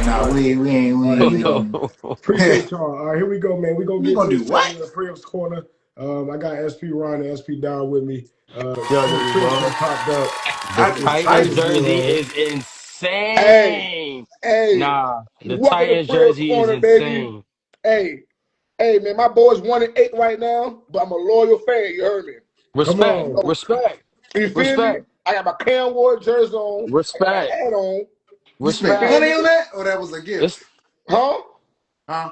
nah, Right. we Here we ain't go. gonna. Appreciate y'all. All right, here we go, man. We gonna You get gonna into do this what? segment of Priv's Corner. I got SP Ron and SP Down with me. Yo, Some trends bro. that popped up. The I It's Titans Titans. Titans. jersey is Hey, insane. hey, Nah, the welcome to Titans Priv jersey is Corner, baby. insane. Hey, hey, man, my boy's 1-8 right now, but I'm a loyal fan. You heard me? Come Respect, on. So, respect, you feel me? respect, I got my Cam Ward jersey on. I got my respect, hat on. You You spent feel respect. money me? on that, or that was a gift? It's, Huh? Huh?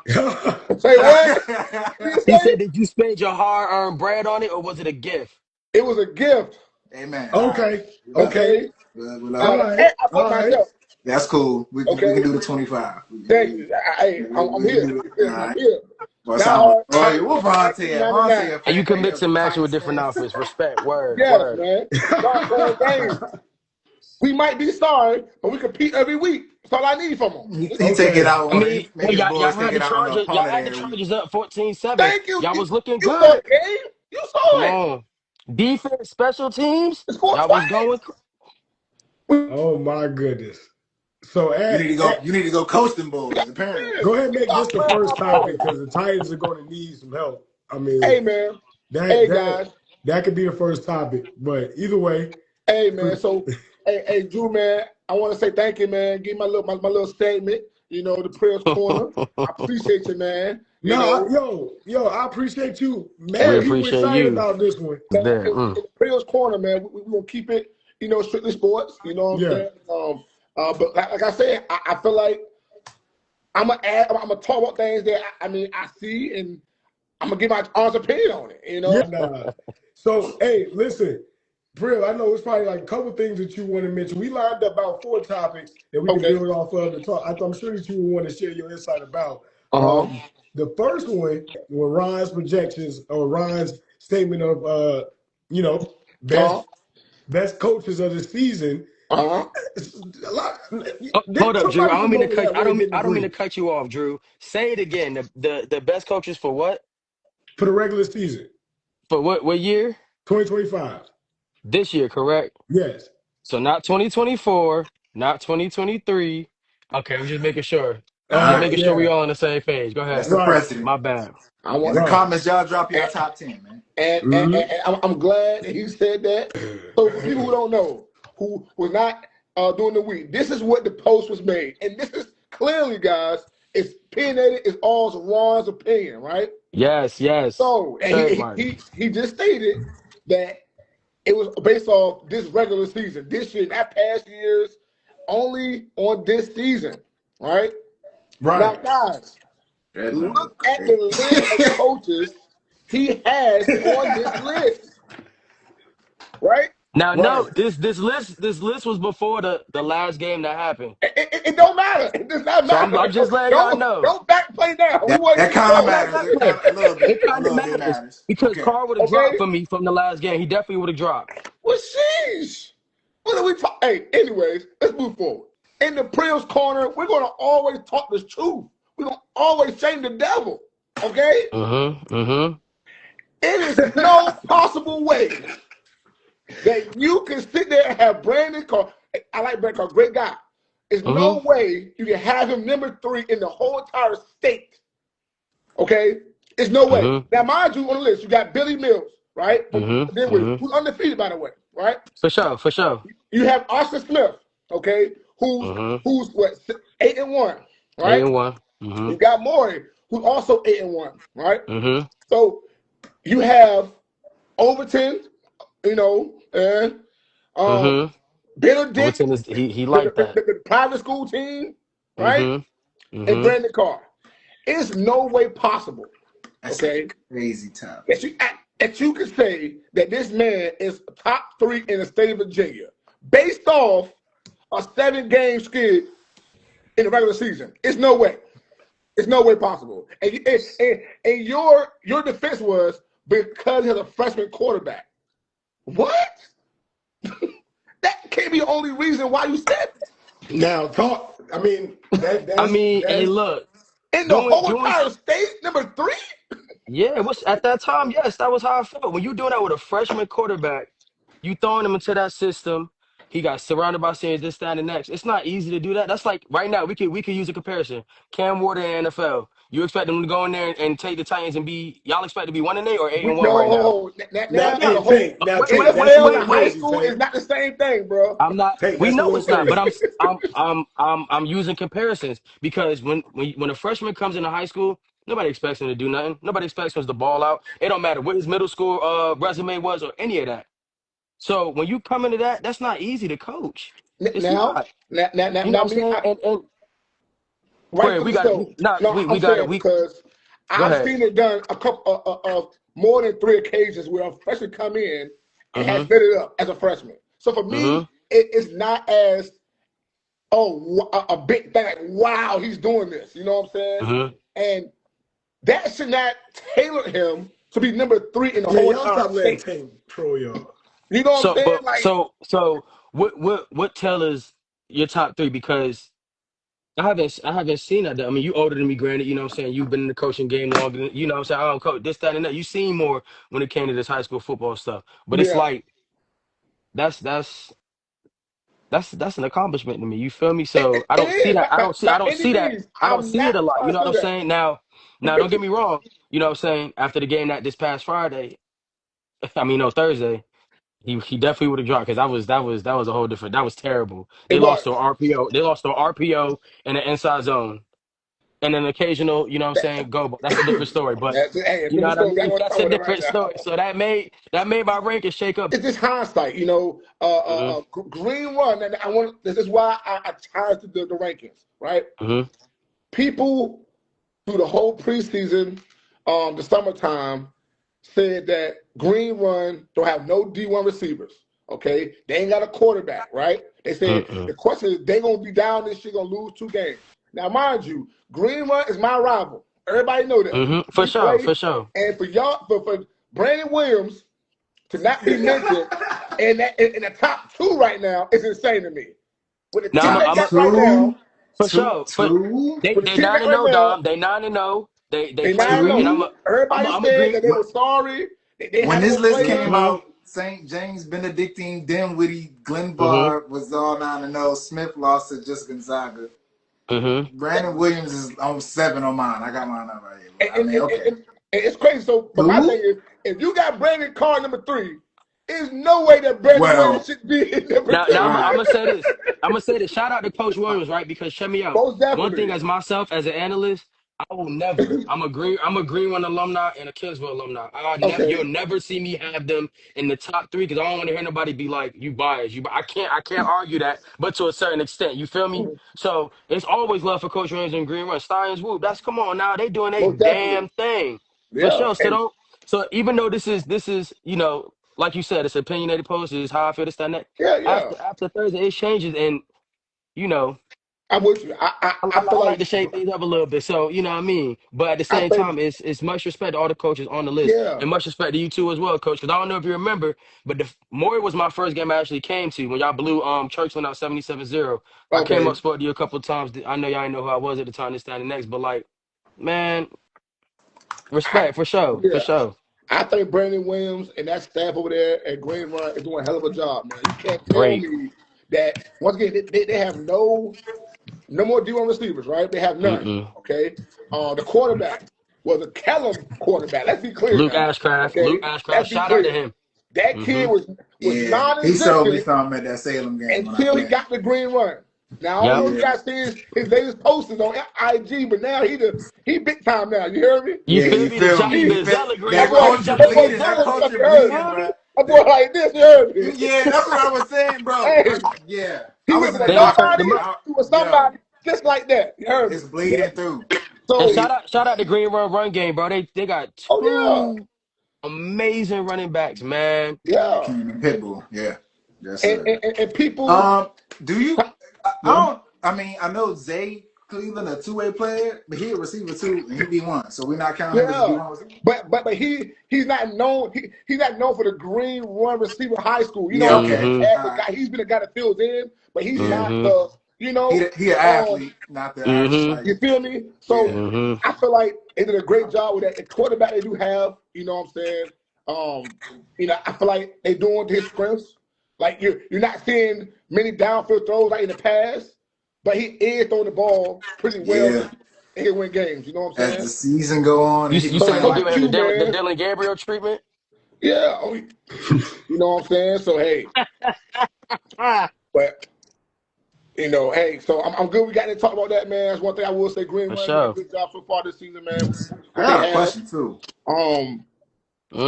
Say what? What you he say? said, did you spend your hard-earned bread on it, or was it a gift? It was a gift. Amen. All right. Okay. We love it. Okay. Okay. We love Now All it. the right. hat I bought All right. myself. That's cool. We can Okay. do the 25. Thank you. I'm We can here. do You it. feel All me? I'm right. here. Well, Now sound. hard, Oh, yeah, what Vontae at? 1999. Vontae a And you fan, can mix and match it with Titans different fan. outfits. Respect, word, Yes, word. man. Start playing games. We might be sorry, but we compete every week. That's all I need from them. He take it Okay. out I on mean, he make well, his y'all boys take had the it out on the Chargers. Y'all opponent had the every week. Chargers up 14-7. Thank you. Y'all was looking You saw good. the game. You Come saw it. on. Defense, special teams. It scored Y'all was twice. going. Oh my goodness. So You need to go coach them boys, apparently. Yeah. go ahead and You make this got the playing first my topic boy. because the Titans are going to need some help. I mean, Hey, man. that Hey, that guys. that could be the first topic. But either way, Hey, man. So, hey, Drew, man, I want to say thank you, man. Give my little statement. You know, the prayers corner. I appreciate you, man. You no, know, yo, I appreciate you. We Mad hey, people appreciate excited you. about this one. It's man, there. in the prayers corner, man, we gonna keep it, strictly sports. You know what I'm Yeah. saying? But like I said, I feel like I'm gonna talk about things that I see, and I'm gonna give my honest opinion on it. Yeah. Nah. So, hey, listen, Brill, I know it's probably like a couple things that you want to mention. We lined up about 4 topics that we can Okay. build off of to talk. I'm sure that you will want to share your insight about. Uh-huh. The first one, when Ron's projections or Ron's statement of, you know, Uh-huh. best coaches of the season. Uh-huh. A lot. Oh, hold up, Drew. Somebody I don't can mean go to with cut. that where they didn't I don't mean agree to cut you off, Drew. Say it again. The best coaches for what? for the regular season, For what year? 2025. This year, correct? Yes. So not 2024, not 2023. Okay, I'm just making sure. All Just right. making sure we Yeah. all on the same page. Go That's ahead. the Right. precedent. My bad. I In want the Right. comments, y'all drop and your top 10, man. I'm glad that he said that. So for people who don't know, who was not doing the week, this is what the post was made, and this is clearly, guys, it's opinionated. It's all Ron's opinion, right? Yes, yes. So, and Trademark. he just stated that it was based off this regular season, this year, not past years, only on this season, right? Now, Right. guys, That look number at the crazy. list of coaches he has on this list, right? Now, Right. no, this list was before the last game that happened. It don't matter. It does not So I'm matter. I'm just letting y'all know. Don't backplay now. We want to That keep kind of going. matters. It kind of It a kind of little bit matters matters. because Okay. Carr would have dropped Okay? for me from the last game. He definitely would have dropped. Well, sheesh. What are we talking? Hey, anyways, let's move forward. In the Prius corner, we're going to always talk the truth. We're going to always shame the devil. Okay? Mm-hmm. It is no possible way that you can sit there and have Brandon Carr. I like Brandon Carr, great guy. There's no Mm-hmm. way you can have him number 3 in the whole entire state. Okay? There's no way. Mm-hmm. Now, mind you, on the list, you got Billy Mills, right? From Mm-hmm. Dinwiddie, Mm-hmm. who's undefeated, by the way, right? For sure, for sure. You have Oscar Smith, okay, who's Mm-hmm. who's what 8-1, Eight right? and one. Mm-hmm. You got Maury, who's also 8-1, right? Mm-hmm. So you have Overton, and Mm-hmm. Benedict, Overton is he the, like the, that. the, the private school team, right? Mm-hmm. And Mm-hmm. Brandon Carr. It's no way possible, That's a okay, crazy topic. that you can say that this man is top 3 in the state of Virginia based off a 7-game skid in the regular season. It's no way. It's no way possible. And your defense was because he has a freshman quarterback. What? That can't be the only reason why you said it. Now talk. I mean I mean, hey, that's look, In the doing whole doing entire state, number 3? yeah, it was at that time, yes, that was how I felt. When you doing that with a freshman quarterback, you throwing him into that system. He got surrounded by seniors, this, that, and the next. It's not easy to do that. That's like right now, we could use a comparison. Cam Ward in NFL. You expect them to go in there and take the Titans and be y'all expect to be 1-8 or 8-1 right now? No, Now, now hey, the whole Tank. Now, Tank. That's a NFL little and high crazy, school is Tank. not the same thing, bro. I'm not. Tank. We That's a know little it's not, but crazy. I'm using comparisons because when a freshman comes into high school, nobody expects him to do nothing. Nobody expects him to ball out. It don't matter what his middle school resume was or any of that. So when you come into that, that's not easy to coach. It's Now, not. now, now, now, You know now what I'm me, saying? And go ahead. rightfully so. No, I'm We got it. saying We because go I've ahead. seen it done a couple of more than 3 occasions where a freshman come in and has Mm-hmm. lit it up as a freshman. So for me, Mm-hmm. it's not as a big thing like wow he's doing this. You know what I'm saying? Mm-hmm. And that should not tailor him to be number 3 in the Man, whole y'all entire stop letting state. Tank troll y'all. You know what I'm So saying? but Like, so what tell us your top three? Because I haven't seen that. I mean, you older than me, granted. You know what I'm saying. You've been in the coaching game longer. You know what I'm saying. I don't coach this, that, and that. You seen more when it came to this high school football stuff. But it's yeah. like that's that's that's an accomplishment to me. You feel me? It, So it, I it don't see is that. I by don't any see that. means. I don't I'm see not it a lot. You trying know to what I'm say that. saying? Now don't get me wrong. You know what I'm saying. After the game that this past Friday, I mean no Thursday, he definitely would have dropped because that was a whole different. That was terrible. They It lost to was. an RPO. They lost to an RPO in the inside zone and an occasional. You know what I'm That, saying? Go, but that's a different story. But that's hey, it's you know different what I story. We ain't mean? gonna That's talk a about that right different now. story. So that made my rankings shake up. It's just hindsight, you know. Hmm. Green Run, and I want. This is why I tied to the rankings, right? Hmm. People through the whole preseason, the summertime, said that Green Run don't have no D1 receivers. Okay, they ain't got a quarterback, right? They said Mm-mm. the question is they gonna be down this year, gonna lose 2 games. Now, mind you, Green Run is my rival. Everybody know that. Hmm. For We sure. play, For sure. and for y'all, for Brandon Williams to not be mentioned in the top 2 right now is insane to me. With the Now team they Top got right now, two, for sure. two. They with the they team they nine got and right zero, now, Dom. They 9-0. They they play 9 great, and 0. I'm Two. a I'm Everybody I'm said that agree. they were sorry. They When had this more list players. came Hmm. out, St. James, Benedictine, Dinwiddie, Hmm. Glenbar was all 9-0. Smith lost to just Gonzaga. Hmm. Brandon Williams is on 7 on mine. I got mine up right here. And, But I and, mean, and, okay. and it's crazy. So, but my thing Two? is, if you got Brandon Carr number 3, there's no way that Brandon Williams Well, should be in number Now all 2. I'm right. gonna say this. I'm gonna say this. Shout out to Coach Williams, right? Because check me out. Most One thing definitely. as myself as an analyst, I will never. I'm a Greenwood alumni and a Kingsville alumni. Okay. You'll never see me have them in the top three because I don't want to hear nobody be like you biased. I can't argue that, but to a certain extent, you feel me? So it's always love for Coach Williams and Greenwood. Stallions whoop. That's come on now. They doing a Most definitely. damn thing for Yeah. sure. So And don't. So even though this is like you said, it's opinionated post. It's how I feel. This that, and that yeah, yeah. after Thursday, it changes, and you know, I'm with you. I feel I like like to shake things up a little bit. So you know what I mean. But at the I same think time, it's much respect to all the coaches on the list, yeah. and much respect to you too as well, coach. Because I don't know if you remember, but the Maury was my first game I actually came to when y'all blew Churchland out 77-0. I came Okay. up, spoke to you a couple of times. I know y'all didn't know who I was at the time. This, that, and the next, but like, man, I respect for sure, for yeah. sure. I think Brandon Williams and that staff over there at Green Run is doing a hell of a job, man. You can't tell Great. me that once again they have no more D1 receivers, right? They have none. Mm-mm. Okay. The quarterback was a Kellum quarterback. Let's be clear Luke now. Ashcraft. Luke Okay. Ashcraft. Let's be Shout out to clear. him. That Mm-hmm. kid was Yeah. He showed me non-existent something at that Salem game when I until he played. got the Green Run. Now I don't Yep. know if you Yeah. guys see his latest posters on IG, but now he big time now. You hear me? You Yeah, feel you me? The feel me? Johnny You He feel Manziel that agreement, that right? boy The culture Johnny that boy bleeding, Manziel that Dylan, agreement. culture you heard me? You bleeding, feel bro. me? That boy like this, you heard me? Yeah, that's what I was saying, bro. Hey, Yeah. he I went was in from the a They ain't locker turned nobody him up. room. to a Yo, somebody just like that. You heard me? it's bleeding through. And So, shout out the Green Run game, bro. They got oh two amazing running backs, man. yeah, yeah, King and Pitbull. Yeah. Yes, and sir. and people, Do you? I yeah, don't. I mean, I know Zay Cleveland a two-way player, but he a receiver too, and he D1, so we're not counting him as a yeah. D1 receiver. But he's not known he's not known for the Green Run receiver high school. You Yeah. know, Okay. Mm-hmm. All as a right. guy, he's been a guy that fills in, but he's Yeah. not Mm-hmm. the He an athlete, not the actual Mm-hmm. like. you feel me? So Yeah. Mm-hmm. I feel like they did a great job with that. The quarterback they do have, you know what I'm saying? I feel like they doing his strengths. Like you're not seeing many downfield throws like in the past, but he is throwing the ball pretty well Yeah. and he win games. You know what I'm As saying? the season go on, and he You was So saying playing they like Coach giving him that. the Q, the man, Dylan Gabriel treatment? yeah, you know what I'm saying. So hey, but hey, so I'm good. We got to talk about that, man. That's one thing I will say. Green For Run doing a sure. good job so far this season, man. I What they got a have, question too.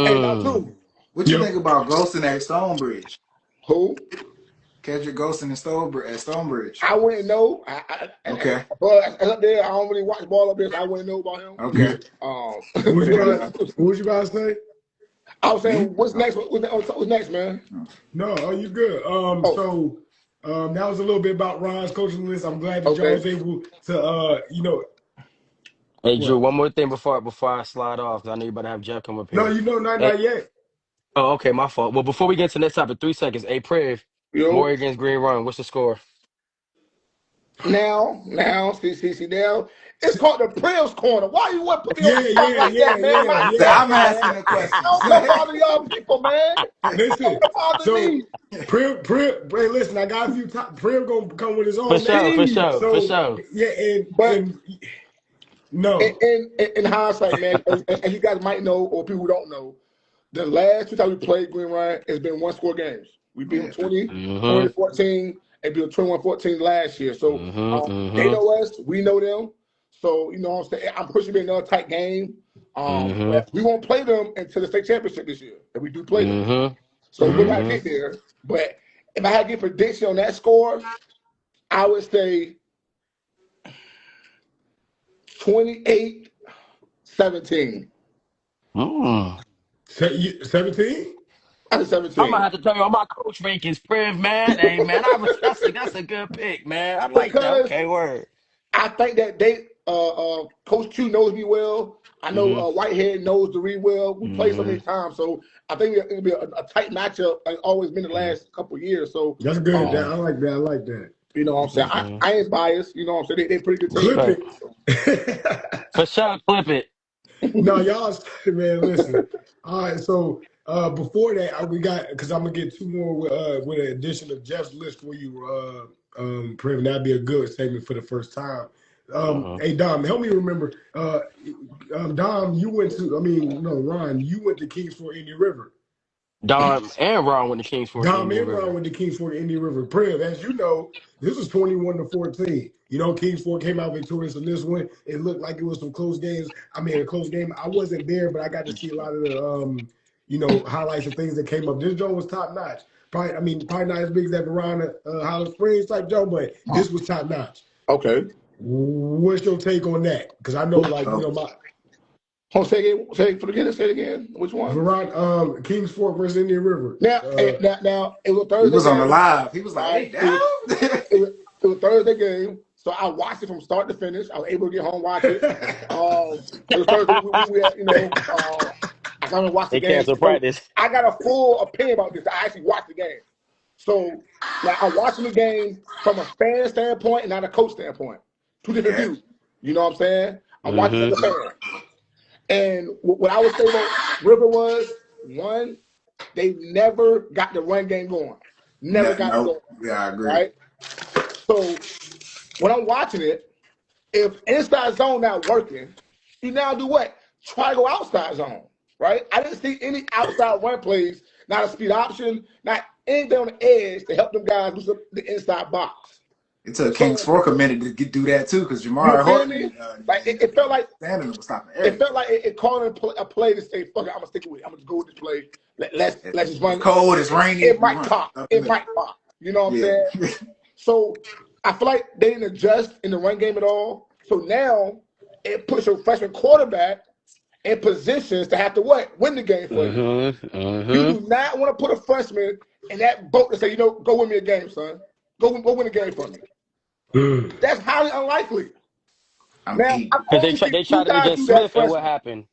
and now Mm. too, What you Yep. think about Ghosting at Stonebridge? who Kedrick Ghosting at Stonebridge. I wouldn't know. Okay. But up there, I don't really watch ball up there, so I wouldn't know about him. Yeah. Okay. What was you Fair guys? enough. What was you guys say? I was saying, Me? what's next? What's next, man? No, you good. Oh, So that was a little bit about Ron's coaching list. I'm glad that y'all okay. was able to, Hey Drew, what? one more thing before I slide off, 'cause I know you about to have Jeff come up No, here. Hey, not yet. oh, okay, my fault. Well, before we get to the next topic, 3 seconds. Hey, Priv, Yo, Warrior against Green Run. What's the score? now, see, now. It's called the Priv's Corner. Why you want to put me on Yeah, the spot like that, man? I'm not So I'm judging, asking man. the I questions. don't come bother y'all people, man. Listen, Don't bother so me. Priv, hey, listen, I got a few top. Priv gonna come with his For own next. sure, for Please. sure, for So sure. yeah, But and no, in hindsight, man, as you guys might know, or people who don't know, the last 2 times we played Green Ryan has been one-score games. We beat them Yeah. 20-14, and beat them 21-14 last year. So they Mm-hmm. know us, we know them. So, you know what I'm saying? I'm pushing to be another tight game. But we won't play them until the state championship this year, if we do play them. Mm-hmm. So we got to Mm-hmm. get there. But if I had to get a prediction on that score, I would say 28-17. Mm. 17. I said I'm gonna 17. have to tell you on my coach rankings, Priv, man. Hey, man, that's a good pick, man. I like that. Because Okay, word. I think that Coach Q knows me well. I know Mm-hmm. Whitehead knows the Reed well. We played so Mm-hmm. many times, so I think it'll be a tight matchup. Like always been the last couple of years. So, That's good. um, I like that. I like that. you know what I'm saying? Mm-hmm. I ain't biased. You know what I'm saying? They're a pretty good team. Clip Right. it. For sure, clip it. No, y'all, man, listen. All right, so before that, we got because I'm gonna get two more with an addition of Jeff's list for you, Prim. That'd be a good segment for the first time. Uh-huh. Hey Dom, help me remember. Dom, you went to. I mean, no, Ron, you went to Kings for Indian River. Don and Ron with the Kings for Dom Indian and Ron River. went to Kings for Indian River. Prim, as you know, this was 21-14. You know, Kings Ford came out victorious in this one. It looked like it was some close games. I mean, a close game. I wasn't there, but I got to see a lot of the, highlights and things that came up. This joint was top notch. Probably not as big as that Verina, Highland Springs type joint, but this was top notch. Okay. What's your take on that? Because I know, like, my Say it again. Which one? Verina, Kings Ford versus Indian River. Now, it was a He Thursday was on the game. live. He was like, Right? "Hey, down." It was a Thursday game, so I watched it from start to finish. I was able to get home and watch it. It was Thursday. We had, I come and watch the They game. canceled So practice. I got a full opinion about this. I actually watched the game. So now I'm watching the game from a fan standpoint and not a coach standpoint. Two different Okay. views. You know what I'm saying? I'm watching as a Mm-hmm. fan. And what I would say about River was, one, they never got the run game going. Never got it going. No. Yeah, I agree. Right? So when I'm watching it, if inside zone not working, you now do what? Try to go outside zone, right? I didn't see any outside run plays, not a speed option, not anything on the edge to help them guys lose the inside box. It took So Kings Fork a minute to do that too, because you Jamar feel me? Horton Like it felt like Standing was stopping it everything. felt like it called a play to say, "Fuck it, I'm gonna stick with it. I'm gonna go with this play. Let's just run." It's cold. It's rainy. It might pop. It might pop. You know what I'm saying? So I feel like they didn't adjust in the run game at all. So now it puts your freshman quarterback in positions to have to what? Win the game for you. Mm-hmm. You Mm-hmm. do not want to put a freshman in that boat and say, go win me a game, son. Go win a game for me. That's highly unlikely. Now, I've Because only seen they two tried it guys against do that Smith, and what freshman. happened?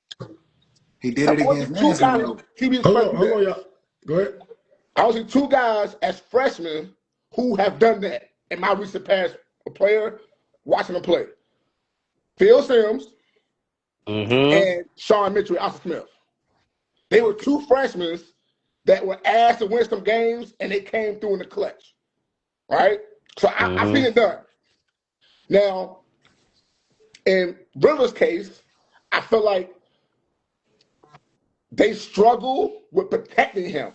He did I've it only against seen two guys Mansfield. QB hold do that. on, y'all. Go ahead. I only see two guys as freshmen who have done that in my recent past. A player watching them play. Phil Sims Mm-hmm. and Sean Mitchell, Austin Smith. They were two freshmen that were asked to win some games and they came through in the clutch. Right? So I seen it done. Now, in Rivers' case, I feel like they struggle with protecting him.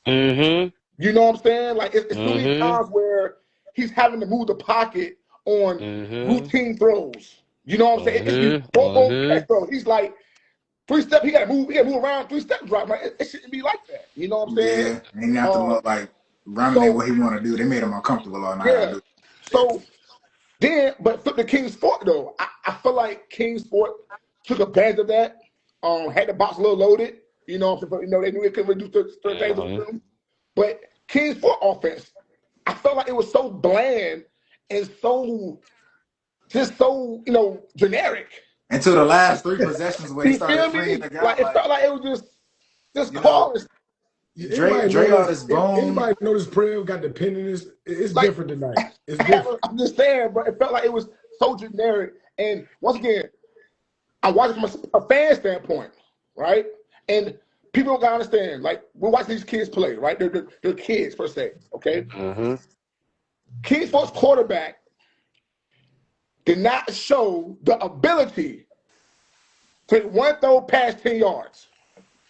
You know what I'm saying? Like it's too many times where he's having to move the pocket on routine throws. You know what I'm saying? It's on catch throws. He's like 3 steps. He got to move. He got to move around 3 step drop. Like it shouldn't be like that. You know what I'm saying? Yeah, he have to look like running what he want to do. They made him uncomfortable all night. Yeah. So then, but flip to Kingsport though. I feel like Kingsport took advantage of that. Had the box a little loaded. You know, they knew they couldn't reduce the things on them. But Kingsport offense, I felt like it was so bland and so generic. Until the last 3 possessions where he started freeing the guy. Like it felt like it was just calling. Dre out his bone. Anybody notice Priv got the pin in this? It's like, different tonight. It's different. I'm just saying, but it felt like it was so generic. And once again, I watched it from a fan standpoint, right? And people don't gotta understand. Like we're watching these kids play, right? They're kids per se, okay? Kingsport's quarterback did not show the ability to take one throw past 10 yards.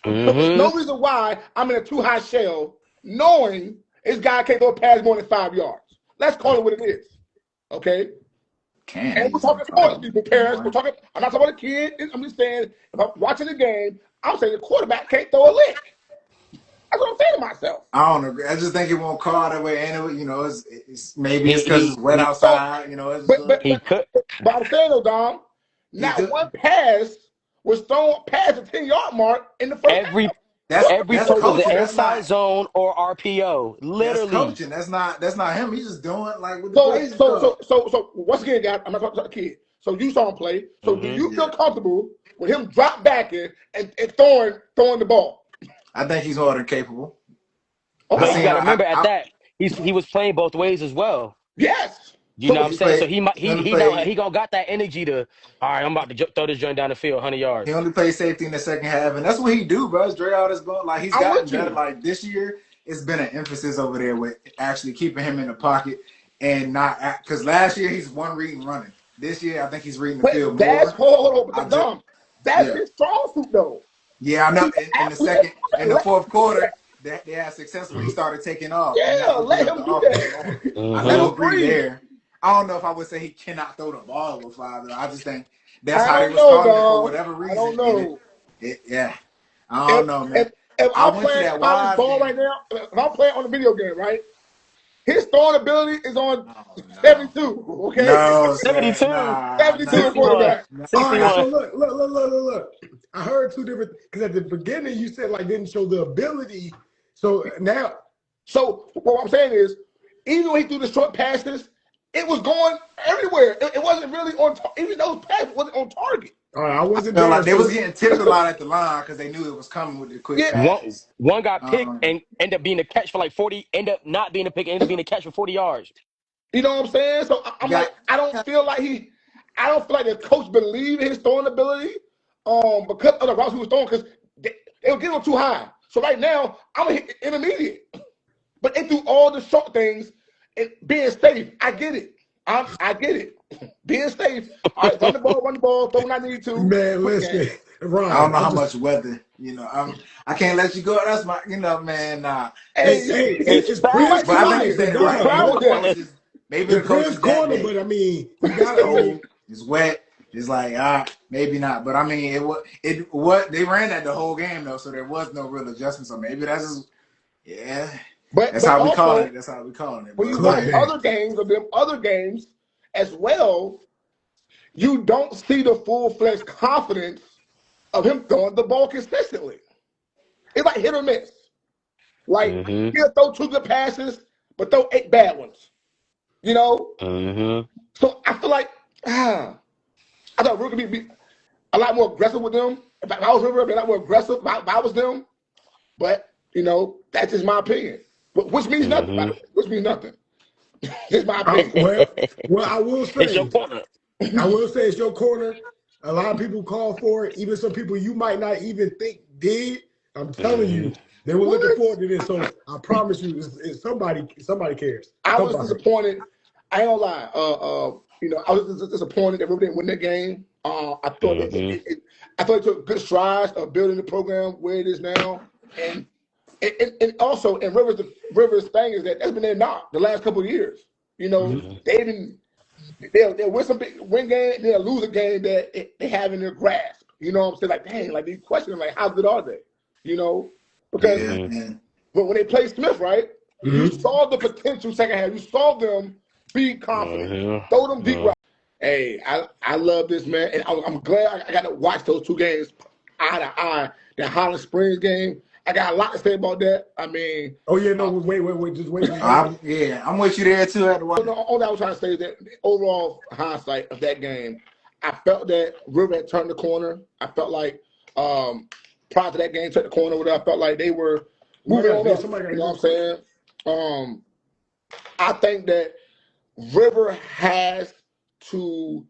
So there's no reason why I'm in a too high shell knowing this guy can't throw past more than 5 yards. Let's call it what it is. Okay? And we're talking sports people, parents. I'm not talking about a kid. I'm just saying, if I'm watching the game, I'm saying the quarterback can't throw a lick. That's what I'm saying to myself. I don't agree. I just think it won't call that way. And maybe it's because it's wet outside. But I'm saying though, Dom, not one pass was thrown past the 10-yard mark in the first half. Every throw was the inside zone or RPO. Literally. That's coaching. That's not him. He's just doing like with the So once again, guys, I'm not talking about a kid. So you saw him play. So do you feel comfortable with him drop back in and throwing the ball? I think he's more than capable. But you got to remember that he was playing both ways as well. Yes. You know what I'm saying? So he gonna got that energy to, all right, I'm about to throw this joint down the field 100 yards. He only plays safety in the second half, and that's what he do, bro. Dre out his bone. Like he's gotten better. Like this year, it's been an emphasis over there with actually keeping him in the pocket and not because last year he's one reading running. This year, I think he's reading the field more. Hold on. That's his strong suit, though. Yeah, I know. In the fourth quarter, they had success when he started taking off. Yeah, let him do that. I let him breathe there. I don't know if I would say he cannot throw the ball with 5. I just think that's how they was calling it for whatever reason. I don't know. I don't know, man. If I'm playing college ball right now, if I'm playing on the video game, right? His throwing ability is on 72. Okay, no, 72. Nah, 72 quarterback. All right, so look. I heard 2 different because at the beginning you said like didn't show the ability. So now, what I'm saying is, even when he threw the short passes, it was going everywhere. It wasn't really on. Even those passes wasn't on target. All right, I wasn't. Like they was getting tipped a lot at the line because they knew it was coming with the quick passes. One got picked and ended up being a catch for like 40. End up not being a pick. Ended up being a catch for 40 yards. You know what I'm saying? So I'm like, I don't feel like the coach believed in his throwing ability. Because of the routes he was throwing, because they were getting him too high. So right now, I'm gonna hit intermediate. But they do all the short things and being safe. I get it. I get it. Being safe. All right, run the ball, throw when I need to. Man, listen, Ron, I don't know how much weather. I can't let you go. That's my, man. Nah. Hey, it's pretty much. But I think you said it right. Maybe the coach is corner, but I mean, you gotta. It's wet. It's like maybe not. But I mean, they ran that the whole game though, so there was no real adjustment. So maybe that's just That's how we call it. That's how we calling it. When you watch other games as well, you don't see the full-fledged confidence of him throwing the ball consistently. It's like hit or miss. Like he'll throw 2 good passes, but throw 8 bad ones. So I feel like I thought River could be a lot more aggressive with them. If I was River, I'd be a lot more aggressive if I was them. But that's just my opinion. Which means nothing. By the way. Which means nothing. It's my opinion. Well, I will say it's your corner. I will say it's your corner. A lot of people call for it. Even some people you might not even think did. I'm telling you, They were looking forward to this. So I promise you, it's somebody cares. I was disappointed. I ain't gonna lie. I was disappointed that River didn't win that game. I thought I thought it took good strides of building the program where it is now, and also Rivers thing is that's been their knock the last couple of years. They'll win some big win game, they'll lose a game that they have in their grasp. You know what I'm saying? Like, dang, like these questions, like how good are they? Because but when they played Smith, right, you saw the potential second half. You saw them be confident, throw them deep. Hey, I love this, man, and I'm glad I got to watch those two games eye to eye. That Highland Springs game, I got a lot to say about that. I mean, wait, just wait. I'm with you there too. All I was trying to say is that the overall hindsight of that game, I felt that River had turned the corner. I felt like prior to that game, turned the corner. I felt like they were moving on up. You know what I'm saying? I think that River has to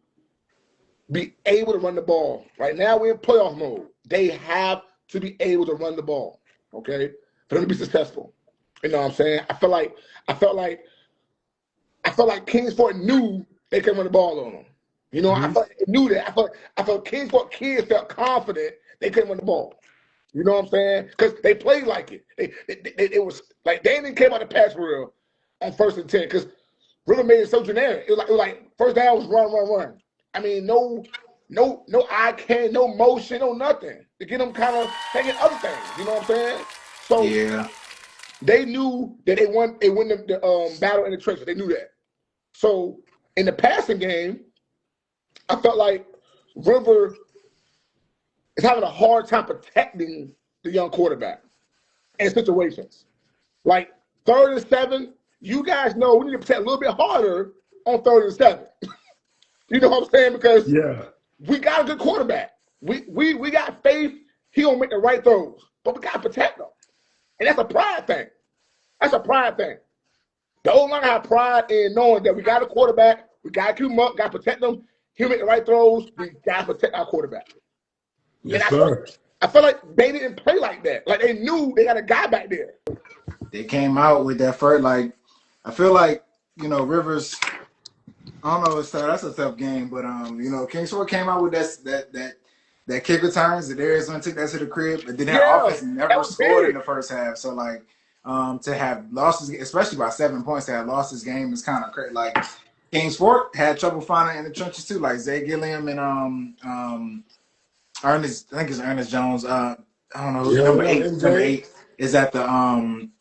be able to run the ball. Right now, we're in playoff mode. They have to be able to run the ball, okay, for them to be successful. You know what I'm saying? I felt like Kingsport knew they could run the ball on them. I felt like they knew that. I felt Kingsport kids felt confident they couldn't run the ball. You know what I'm saying? Because they played like it. It was like they didn't care about the pass for real on 1st and 10 because River made it so generic. It was like first down was run. I mean, no eye candy, no motion, no nothing to get them kind of thinking other things. You know what I'm saying? So they knew that they won the battle in the trenches. They knew that. So in the passing game, I felt like River is having a hard time protecting the young quarterback in situations. Like 3rd and 7, you guys know we need to protect a little bit harder on 3rd and 7. You know what I'm saying? Because we got a good quarterback. We got faith he gonna make the right throws, but we gotta protect him, and that's a pride thing. The old line have pride in knowing that we got a quarterback. We gotta keep him up. Gotta protect him. He'll make the right throws. We gotta protect our quarterback. Yes, sir. I feel like they didn't play like that. Like they knew they got a guy back there. They came out with that first, like, I feel like, Rivers, I don't know, that's a tough game, but, Kingsport came out with that kick returns, that Arizona took that to the crib, but then their offense never scored in the first half. So, like, to have lost, especially by 7 points, to have lost this game is kind of crazy. Like, Kingsport had trouble finding in the trenches too, like Zay Gilliam and Ernest, I think it's Ernest Jones. I don't know. Number eight is at the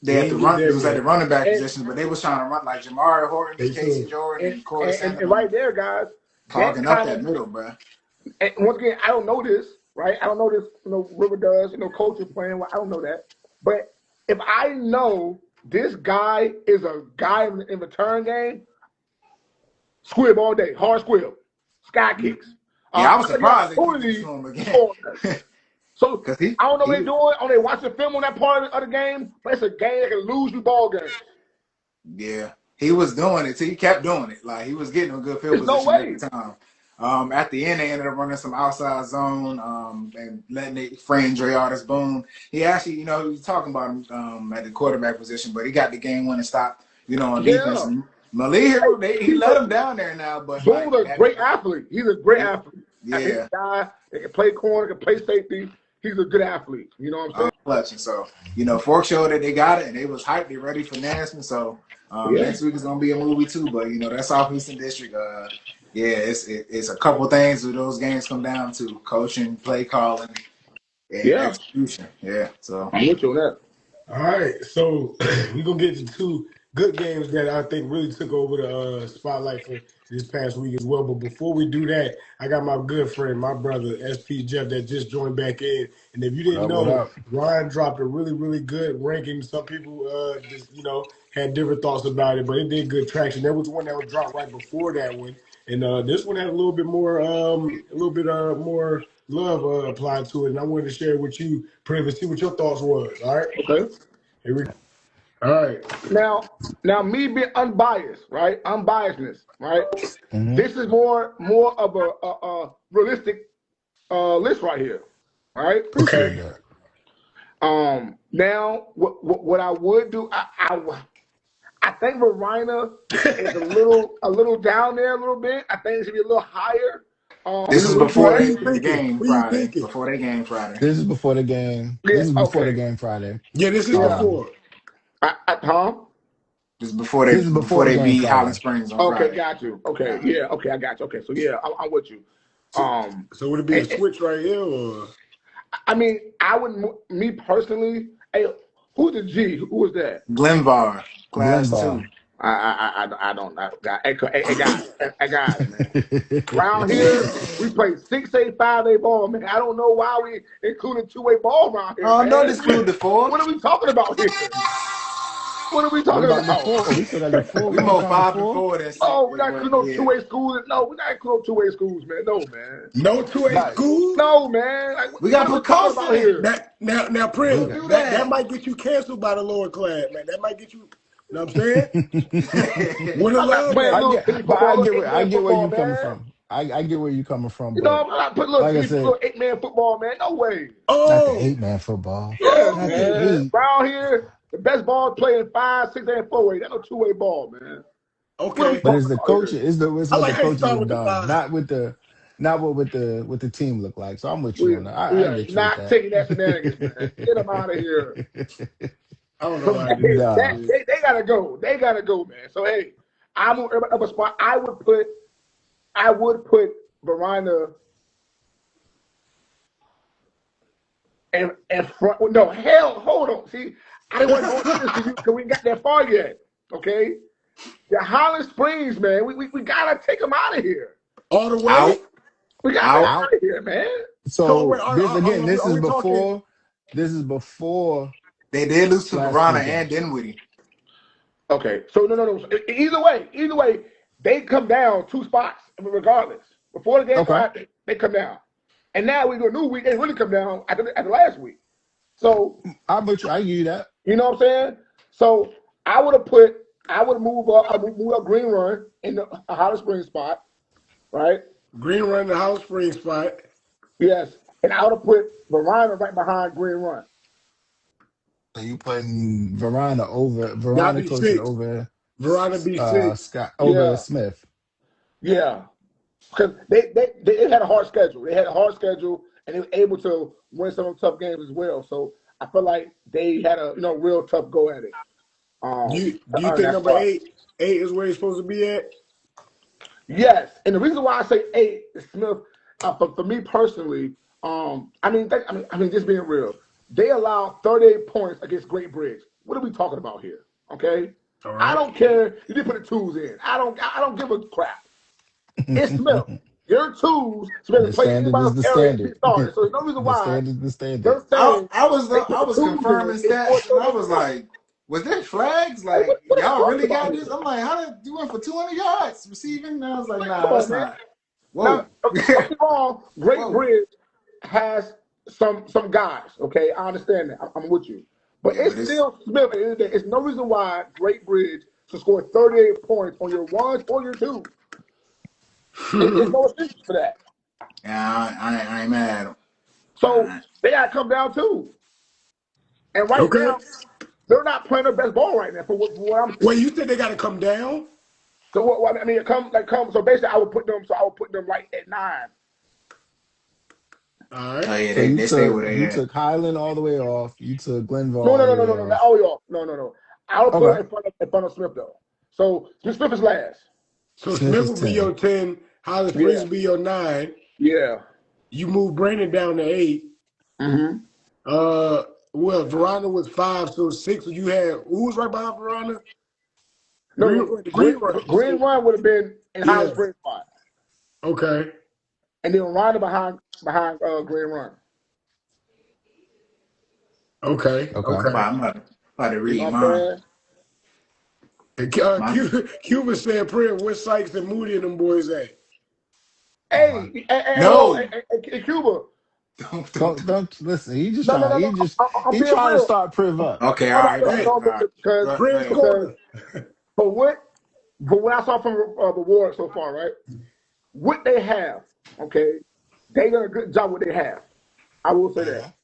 it was at the running back position, but they was trying to run like Jamari Horton, Casey Jordan, and Corey Sanders. And right there, guys, clogging up that middle, bro. And once again, I don't know this, right? I don't know this. River does. Coach is playing. I don't know that. But if I know this guy is a guy in return game, squib all day, hard squib, sky kicks. Yeah, I was surprised they didn't him again. So I don't know what they're doing. Are they watching film on that part of the game? But it's a game that can lose you ball games. Yeah, he was doing it. He kept doing it. Like he was getting a good field position every time. At the end, they ended up running some outside zone and letting it friend Dre Artis-Boone. He actually, he was talking about him at the quarterback position, but he got the game winning stop, on defense. Malik, he let him down there now. But Boone's a great athlete. He's a great athlete. Yeah. He's a guy that can play corner, can play safety. He's a good athlete. You know what I'm saying? Clutching. So, Fork showed that they got it, and they was hyped. They ready for Nassman. So, next week is going to be a movie, too. But, that Southeastern District, it's a couple things that those games come down to. Coaching, play calling, and execution. Yeah, so. I'm with you on that. All right, so we're going to get to two good games that I think really took over the spotlight for this past week as well. But before we do that, I got my good friend, my brother, SP Jeff, that just joined back in. And if you didn't know, Ryan dropped a really, really good ranking. Some people had different thoughts about it, but it did good traction. There was one that was dropped right before that one. And this one had a little bit more more love applied to it. And I wanted to share it with you, Priv, and see what your thoughts was. All right? Okay. Here we go. All right. Now, me being unbiased, right? Unbiasedness, right? Mm-hmm. This is more of a realistic list right here, right? Okay. Now what I would do, I think Verina is a little down there a little bit. I think it should be a little higher. This is What before you the thinking? game What you Friday. thinking? Before they game Friday. This is before the game. Yeah, This is before the okay. game Friday. Yeah, this is before. Huh? This is before This is before the they game beat Friday. Highland Springs on Okay, Friday. got you. Okay, yeah, okay, I got you. Okay, so yeah, I'm with you. So would it be a switch right here, or? I mean, I would, me personally. Hey, who's the G? Who was that? Glenvar, class Glenvar. 2. I don't know. Hey guys, man. Around here, we play 6A, 5A ball, man. I don't know why we included 2A ball around here. Oh, man. don't exclude the 4. What are we talking about here? What are we talking What about? about the 4? We still got the 4. We more 5 and 4 than 6. Oh, we're not including no 2A schools. No, we're not including no 2A schools, man. No, man. No 2A schools? No, man. Like, we got to put costs in here. Now, Priv, that might get you canceled by the lower class, man. That might get you. You know what I'm saying? With a love, I get where you coming from. I get where you coming from. You know, I put little 8-man football, man. No way. Not the 8-man football. Yeah, man. Around here, the best ball playing 5, 6, and 4A. That's no 2A ball, man. Okay, but it's the coach. It's what the coaches have done, not what the team look like. So I'm with you on that. I get you not taking that shenanigans, man. Get them out of here. I don't know why I did that. They gotta go. They gotta go, man. So hey, I'm up a spot. I would put Verina and front. No, hell, hold on. See, I didn't want to go into this because we ain't got that far yet. Okay, the Highland Springs, man. We gotta take them out of here. All the way. Out. We gotta out of here, man. So this is before. They did lose to Varina and Dinwiddie. Okay, so no. Either way, they come down 2 spots regardless. Before the game, they come down, and now we do a new week. They really come down at the last week. So I bet you. I give you that. You know what I'm saying? So I would move up Green Run in the Highland Springs spot, right? Green Run, the Highland Springs spot. Yes, and I would have put Verina right behind Green Run. So you putting Verina coaching over Verina BC Scott over Smith. Yeah, because they had a hard schedule. They had a hard schedule, and they were able to win some of the tough games as well. So I feel like they had a real tough go at it. Do you think number 8 is where he's supposed to be at? Yes, and the reason why I say 8 is Smith. For me personally, I mean, just being real. They allowed 38 points against Great Bridge. What are we talking about here? Okay, right. I don't care. You didn't put the 2s in. I don't give a crap. It's Smith. Your 2s Smith is playing the standard. So there's no reason why. The standard. I was confirming stats, and I was like, was there flags? Like, y'all really got this? I'm like, how did you went for 200 yards receiving? And I was like, nah, that's not. Whoa. Now, don't be wrong. Great Bridge has some guys, okay? I understand that. I'm with you. But it's still Smith. It's no reason why Great Bridge should score 38 points on your 1s or your 2s. There's no excuse for that. Yeah, I ain't mad. So they got to come down too. And right now, they're not playing their best ball right now for what I'm saying. Wait, you said they got to come down? So what I mean, so basically I would put them right at 9. All right. Oh, yeah, they stay where they You took Highland all the way off. You took Glenvar. No. All the way off. No. I would put it in front of Smith though. So Smith is last. So Smith will be your 10. Highland Springs will be your 9. Yeah. You move Brandon down to 8. Mm-hmm. Well, Verina was 5, so 6. So you had who was right behind Verina? No, Green Run would have been in Highland Springs spot. Okay. And then Verina behind Green Run. Okay. I'm about to read mine. Cuba said, "Priv, where Sykes and Moody and them boys at?" Hey, Cuba. Don't listen. He just trying. He trying to start Priv up. Okay, all right. Because for what I saw from the war so far, right? What they have, okay, they done a good job. What they have, I will say that.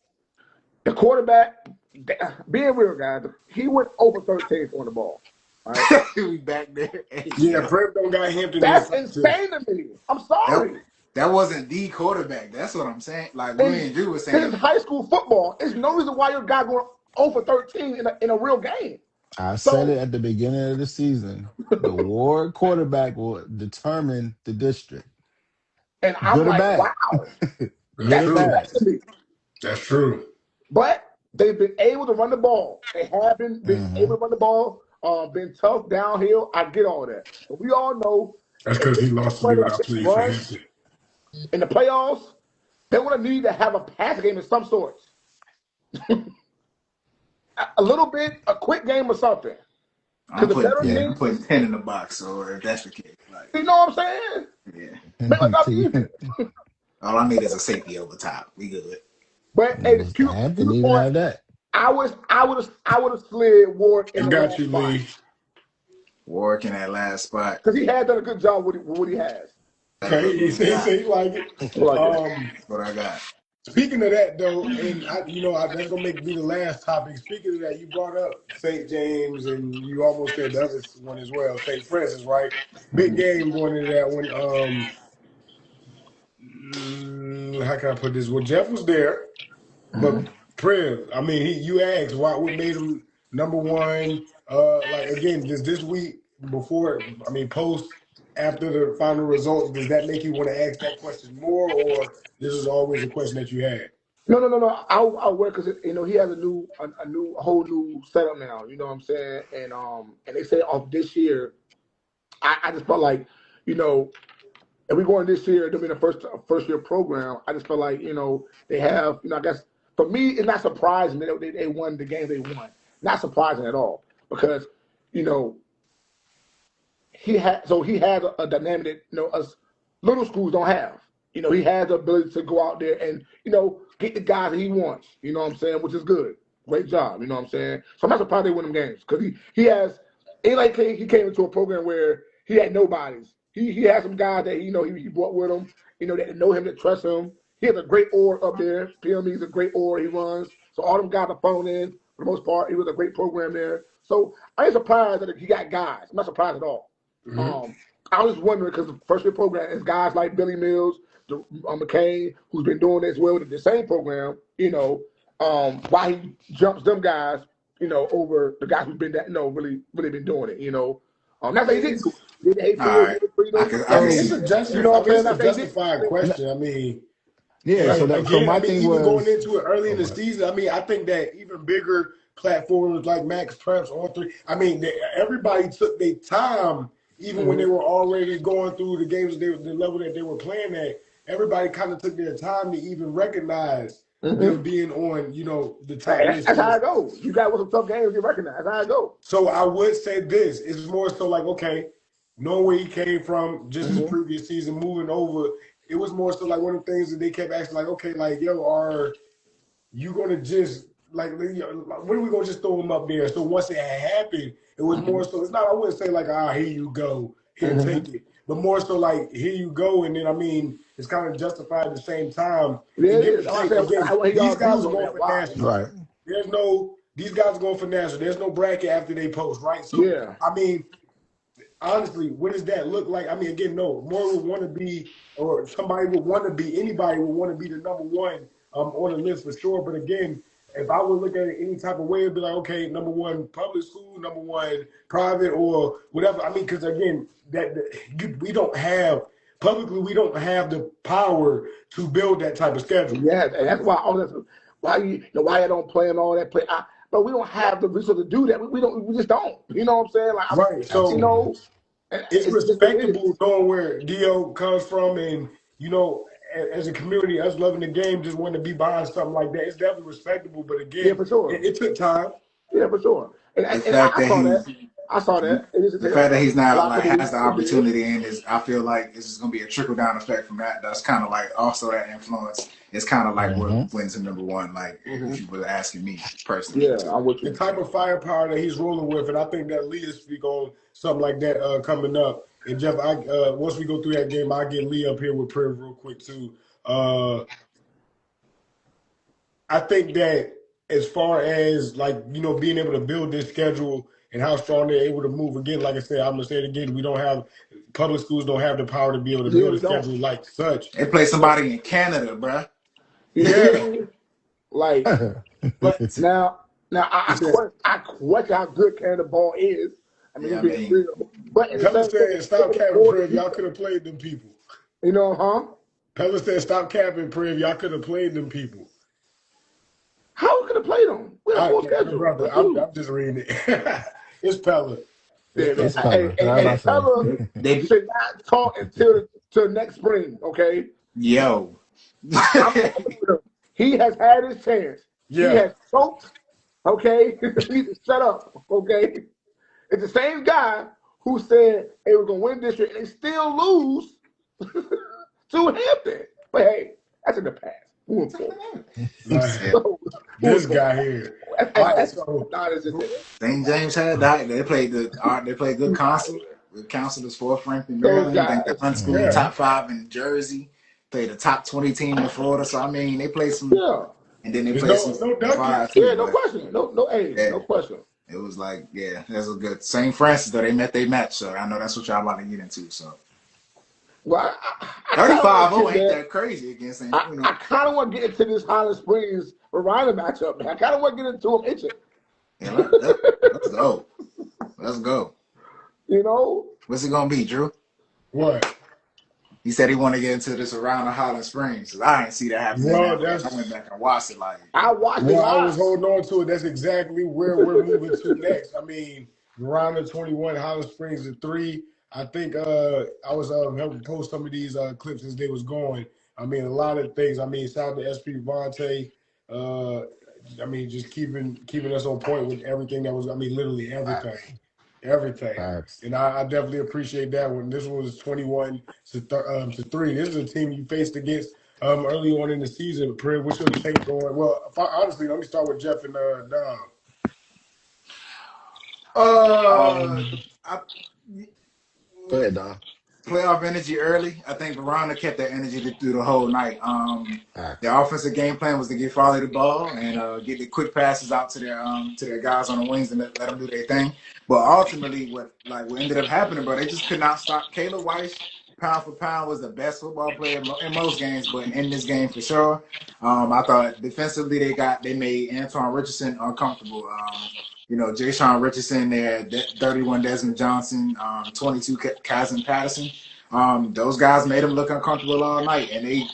The quarterback, being real, guys, he went over 13 on the ball. All right? We back there. Hey, Yeah, Priv don't got Hampton in That's his top 10. insane to me. I'm sorry. that wasn't the quarterback. That's what I'm saying. Like In Willie and Drew was his saying. high school football, there's no reason why your guy going over 13 in a real game. I said it So, at the beginning of the season. The Ward quarterback will determine the district, and I'm good or like, bad. wow, Good That's that's or true. bad. insane to me. That's true. But they've been able to run the ball. They have been able to run the ball, been tough downhill. I get all that. But we all know That's if because they he can lost to run dude a I big played for run Hampton. in the playoffs, they're going to need to have a pass game of some sorts. A little bit, a quick game or something. I'm Because the putting better I'm teams, putting 10 in the box. Or if that's the case, like you know what I'm saying? yeah, Make my job easier. all I need is a safety over top. We good. But hey, Hampton to even point, have that. I would have slid Ward in I the got last you, spot Lee. Warwick in that last spot. because he has done a good job with what he has. That's Okay, he say he like it. Like it. what I got. Speaking of that, though, and that's gonna be the last topic. Speaking of that, you brought up St. James, and you almost said the other one as well, St. Francis, right? Big game going into that one. How can I put this? Well, Jeff was there, but Priv, I mean, you asked what made him number one. Like again, does this week post after the final results, does that make you want to ask that question more, or this is always a question that you had? No. I'll work because he has a whole new setup now. You know what I'm saying? And they say off this year, I just felt like, if we going this year, it'll be the first year program. I just felt like they have I guess for me it's not surprising that they won the game they won. Not surprising at all because you know he has a dynamic that us little schools don't have. He has the ability to go out there and get the guys that he wants. You know what I'm saying, which is good. Great job. You know what I'm saying. So I'm not surprised they win them games because he has. Ain't like he came into a program where he had nobodies. He has some guys that he brought with him. That know him, that trust him. He has a great oar up there. PME's a great oar he runs. So all them guys are phone in for the most part. It was a great program there. So I ain't surprised that he got guys. I'm not surprised at all. Mm-hmm. I was wondering because the first year program is guys like Billy Mills, McCain, who's been doing this well with the same program. Why he jumps them guys, over the guys who've been really been doing it. That's why he didn't do it. Did hate All for right. freedom. I can It's see a that. just, You know what I'm saying? it's a That's why he did. justified question. I mean, Yeah. So again, my thing even going was, into it early in the season, I think that even bigger platforms like Max Preps, On3, everybody took their time, even when they were already going through the games, the level that they were playing at. Everybody kind of took their time to even recognize them being on, the top list. That's how I go. You got with some tough games, you recognize. That's how I go. So I would say this: it's more so like, okay, knowing where he came from, just his previous season, moving over. It was more so like one of the things that they kept asking, like, okay, like, yo, are you gonna just like, when are we gonna just throw him up there? So once it had happened, it was more so. It's not. I wouldn't say like, here you go, here take it, but more so like, here you go, and then it's kind of justified at the same time. Yeah, And it give is. or I take, said, again, I want these y'all guys views are on going that. for Why? national. right. These guys are going for national. There's no bracket after they post, right? So Yeah. honestly, what does that look like? Again, no. More would want to be, or somebody would want to be, anybody would want to be the number one on the list for sure. But again, if I would look at it any type of way, it'd be like, okay, number one public school, number one private, or whatever. Because again, we don't have publicly, we don't have the power to build that type of schedule. Yeah, and that's why why you don't play and all that play. But we don't have the resources to do that. We just don't. You know what I'm saying? Like Right. Absolutely. It's it's just what it is. respectable knowing where Dio comes from, and as a community, us loving the game, just wanting to be behind something like that. It's definitely respectable, but Yeah, again, for sure. it took time. Yeah, for sure. And, The and fact I that saw that. I saw that. It is the fact that he's a now lot like to do. has the opportunity and is, I feel like this is going to be a trickle down effect from that. That's kind of like also that influence. It's kind of like what wins him number one. Like if you were asking me personally, Yeah, I'm with The you. type of firepower that he's rolling with, and I think that Lee will speak on something like that coming up. And Jeff, once we go through that game, I'll get Lee up here with Priv real quick too. I think that as far as like, being able to build this schedule and how strong they're able to move again, like I said, I'm gonna say it again, public schools don't have the power to be able to build a schedule like such. They play somebody in Canada, bruh. Yeah. Like, but now I question how good Canada ball is. I mean, Yeah, I it's being mean, real. But in the Pella same thing, said, stop capping, Priv. Y'all could have played them people. Pella said, stop capping, Priv. Y'all could have played them people. How we could have played them? We had a full schedule. Brother, I'm just reading it. It's Pella. It's Pella. Pella should not talk until next spring, okay? Yo. He has had his chance. Yeah. He has choked, okay? He needs to shut up, okay? It's the same guy who said they were going to win district and they still lose to Hampton. But hey, that's in the past. Moving forward. This guy here. St. James had that. They played good council. The council is fourth ranked in Maryland. I think the Hunt School top 5 in Jersey. Played the top 20 team in Florida. So I mean, they played some. Yeah. And then they played some. No question. No question. It was like, yeah, that was good. St. Francis though, they met their match. So I know that's what y'all about to get into. So. Well, 35-0 ain't that crazy against St. I kind of want to get into this Highland Springs Verina matchup, man. I kind of want to get into them itching. Yeah, let's go. Let's go. What's it gonna be, Drew? What? He said he want to get into this around the Highland Springs. I didn't see that happening. I went back and watched it. I watched it. I was holding on to it. That's exactly where we're moving to next. I mean, Verina 21, Highland Springs at 3. I think I was helping post some of these clips as they was going. I mean, a lot of things. I mean, shout out to SP Vontae. I mean, just keeping us on point with everything that was. I mean, literally everything. And I definitely appreciate that one. This one was 21 to 3. This is a team you faced against early on in the season. Priv, what's your take going? Well, honestly, let me start with Jeff and Dom. Go ahead, Don. Playoff energy early. I think Verona kept that energy through the whole night. Their offensive game plan was to get Farley the ball and get the quick passes out to their guys on the wings and let them do their thing. But ultimately, what ended up happening, bro, they just could not stop. Caleb Weiss, pound for pound, was the best football player in most games, but in this game for sure. I thought defensively they made Antoine Richardson uncomfortable. Jay Sean Richardson there, 31 Desmond Johnson, 22 Kazan Patterson. Those guys made him look uncomfortable all night. And they,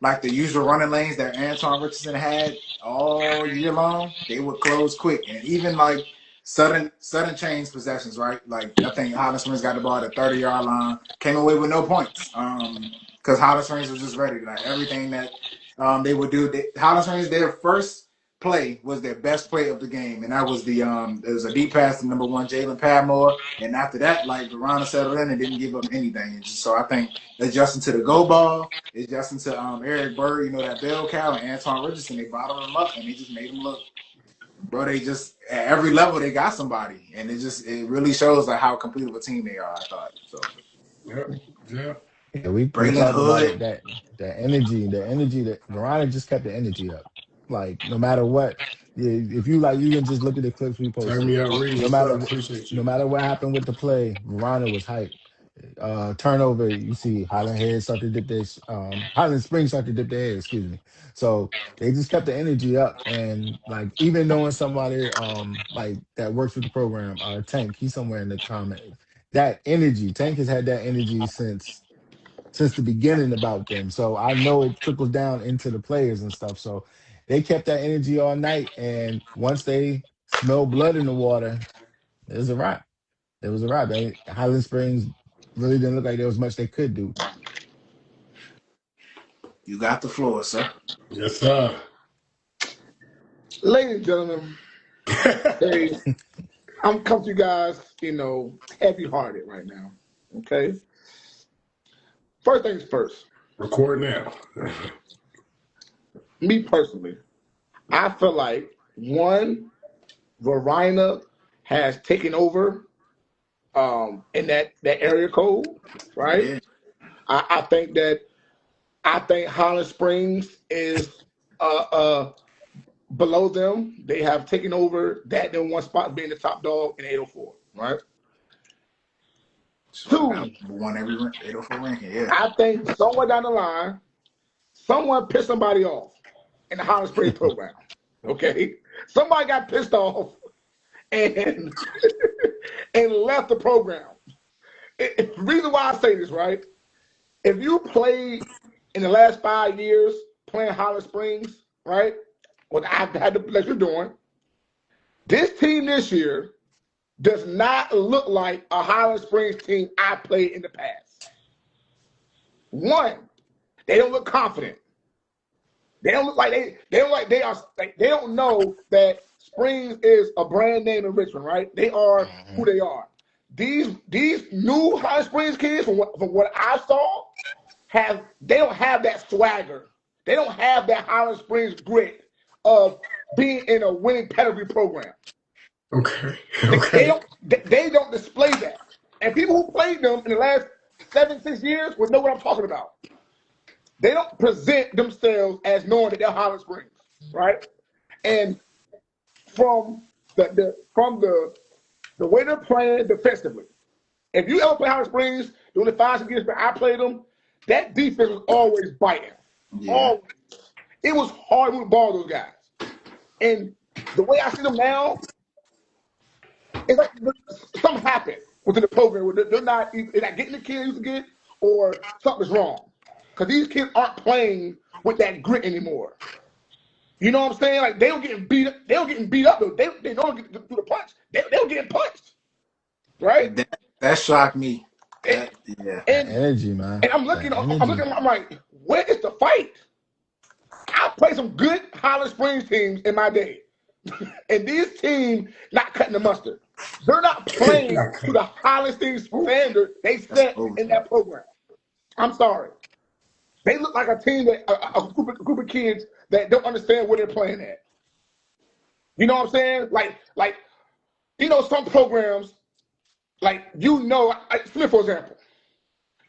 like the usual running lanes that Antoine Richardson had all year long, they would close quick. And even like sudden change possessions, right? Like I think Highland Springs got the ball at the 30-yard line, came away with no points. Because Highland Springs was just ready. Like everything that they would do. Highland Springs, their first play was their best play of the game, and that was it was a deep pass to number 1 Jalen Padmore, and after that, Verona settled in and didn't give up anything. And so I think adjusting to the go ball, adjusting to Eric Bird, that bell cow, and Antoine Richardson, they bottled him up and they just made him look. Bro, they just at every level they got somebody, and it really shows how complete of a team they are. I thought so. Yeah. Yeah, we talked about it, that energy that Verona just kept the energy up. Like no matter what, if you you can just look at the clips we posted. Turn me out, Reed. No matter what happened with the play, Verona was hyped. Turnover, you see Highland Springs start to dip their head, excuse me. So they just kept the energy up, and even knowing somebody that works with the program, Tank, he's somewhere in the comment. That energy, Tank has had that energy since the beginning about them. So I know it trickles down into the players and stuff. So they kept that energy all night. And once they smelled blood in the water, it was a wrap. It was a wrap. Highland Springs really didn't look like there was much they could do. You got the floor, sir. Yes, sir. Ladies and gentlemen, I'm coming to you guys, heavy-hearted right now, okay? First things first. Record now. Me personally, I feel like, one, Verina has taken over in that area code, right? Yeah. I think Highland Springs is below them, they have taken over that number one spot, being the top dog in 804, right? So Two, I won every 804 ranking. Yeah. I think somewhere down the line, someone pissed somebody off in the Highland Springs program. Okay, somebody got pissed off and and left the program. The reason why I say this, right? If you played in the last 5 years playing Highland Springs, right? What I've had the pleasure doing, this team this year does not look like a Highland Springs team I played in the past. One, they don't look confident. They don't look like they don't know that Springs is a brand name in Richmond, right? They are who they are. These new Highland Springs kids, from what I saw, they don't have that swagger. They don't have that Highland Springs grit of being in a winning pedigree program. Okay. They don't display that. And people who played them in the last 6 years would know what I'm talking about. They don't present themselves as knowing that they're Highland Springs, right? And from the way they're playing defensively, if you ever play Highland Springs during the 5 years that I played them, that defense was always biting. Yeah. Always. It was hard to move the ball to those guys. And the way I see them now, it's like something happened within the program where they're not getting the kids used to get, or something's wrong. Because these kids aren't playing with that grit anymore. You know what I'm saying? Like, they were getting beat up. They were getting beat up, though. They don't get through the punch. They were getting punched. Right? That shocked me. Yeah. That energy, man. And I'm looking, I'm like, where is the fight? I played some good Highland Springs teams in my day. And these teams not cutting the mustard. They're not playing to the Highland Springs standard they set in that program. I'm sorry. They look like a team that a group of kids that don't understand where they're playing at. You know what I'm saying? Like some programs, Smith, for example.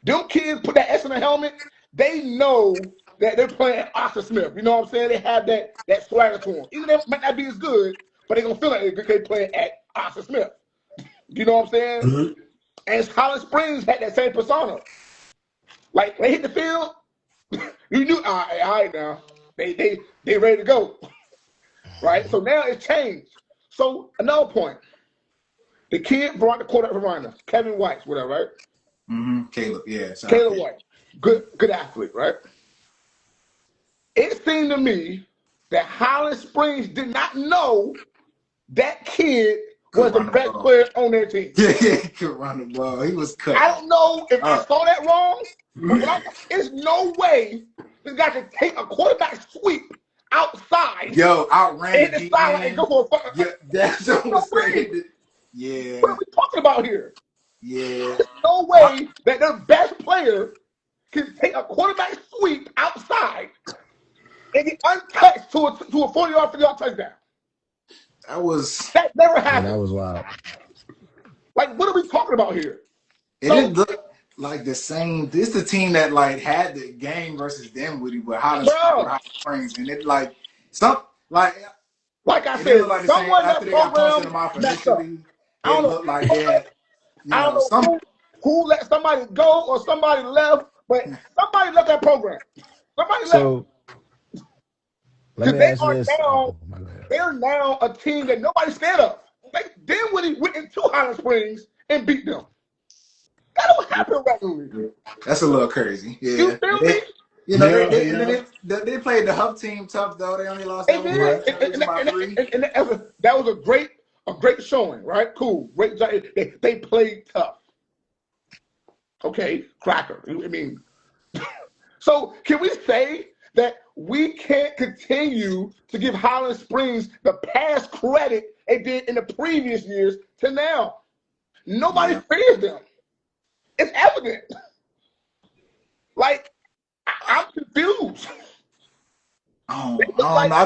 Them kids put that S in the helmet, they know that they're playing Oscar Smith. You know what I'm saying? They have that swagger to them. Even though they might not be as good, but they're going to feel like they're playing at Oscar Smith. You know what I'm saying? Mm-hmm. And Highland Springs had that same persona. Like, they hit the field, you knew, all right now, they ready to go, right? So now it's changed. So another point, the kid brought the quarterback from Verina, Kevin White, whatever, right? Mm-hmm. Caleb, yeah. Caleb White, good athlete, right? It seemed to me that Highland Springs did not know that kid was the best player on their team. Yeah, he could run the ball. He was cut. I don't know if I saw that wrong. There's no way this guy can take a quarterback sweep outside. Yo, outran the sideline and go for a fucking. Yeah, that's what I'm saying. Yeah. What are we talking about here? Yeah. There's no way that their best player can take a quarterback sweep outside and get untouched to a 40-yard, 50-yard touchdown. That never happened. Yeah, that was wild. Like, what are we talking about here? It didn't look like the same. This is the team that had the game versus Dinwiddie with Highland Springs, and it like I said, like someone after they got punched in the mouth initially, it looked like they had. I don't know who let somebody go or somebody left, but somebody left that program. Somebody left. Let me ask you this. They're now a team that nobody's scared of. Dinwiddie went into Highland Springs and beat them. That don't happen regularly. That's a little crazy. Yeah. You feel me? They played the Hub team tough though. They only lost by 3. And that was a great showing, right? Cool. Great. They played tough. Okay, cracker. I mean, so can we say that we can't continue to give Highland Springs the past credit they did in the previous years to now? Nobody fears them. It's evident. Like, I'm confused. I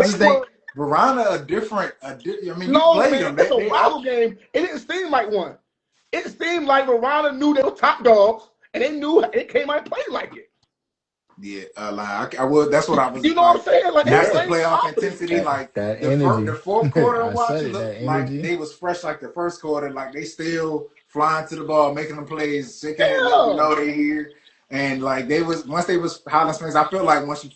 just think Verina a different. I mean, you played them. It's a rival game. It didn't seem like one. It seemed like Verina knew they were top dogs, and they knew it came out and played like it. Yeah, like I would. That's what I was You know what I'm like. saying? Like That's the they playoff confident. intensity. Like That the energy. fourth quarter I I'm said watching it. That looked like energy. they was fresh like the first quarter. Like they still flying to the ball, making them plays, shaking it, letting you Yeah. know they here. And like they was once they was Highland Springs. I feel like once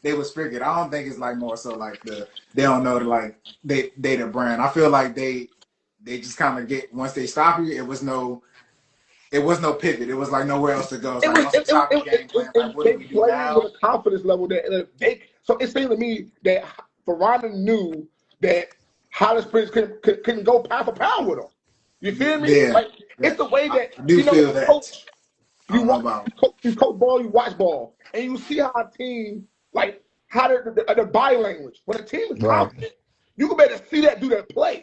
they was figured. I don't think it's like more so like they don't know that like they the brand. I feel like they just kind of get once they stop you. It was no pivot. It was like nowhere else to go. It's It like was once you stop the game plan, like what do they we do played with now? a confidence level that they. So it seemed to me that Verina knew that Highland Springs couldn't go pound for pound with them. You feel me? Yeah, Like it's the way I that do feel that. coach. I You don't know watch, about. you coach ball, you watch ball, and you see how a team like how their body language. When a team is Right. confident, you can better see that do that play.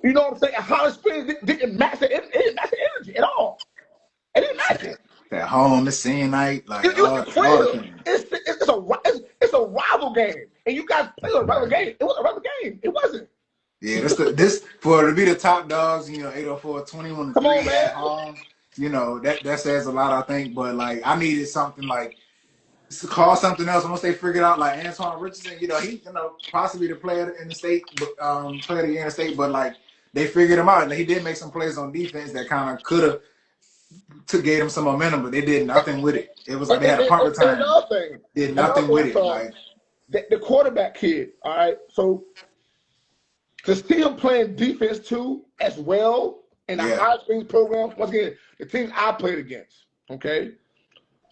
You know what I'm saying? Highland Springs didn't match it. It didn't match the energy at all. It didn't match it. At home, the same night, like You at the all the crib. things. It's a rival game, and you guys play a rival game. It was a rival game. It wasn't. Yeah, this for to be the top dogs, 804, 21 Come on, 3 man. at home, that says a lot, I think. But like I needed something like to call something else once they figured out like Antoine Richardson, he possibly the player in the state, player of the year in the state, but like they figured him out and he did make some plays on defense that kind of could have gave them some momentum, but they did nothing with it. It was like they had a punt And return, did nothing another with thing I it. saw, Like the quarterback kid. All right, so to see him playing defense too as well in the High Springs program. Once again, the teams I played against. Okay,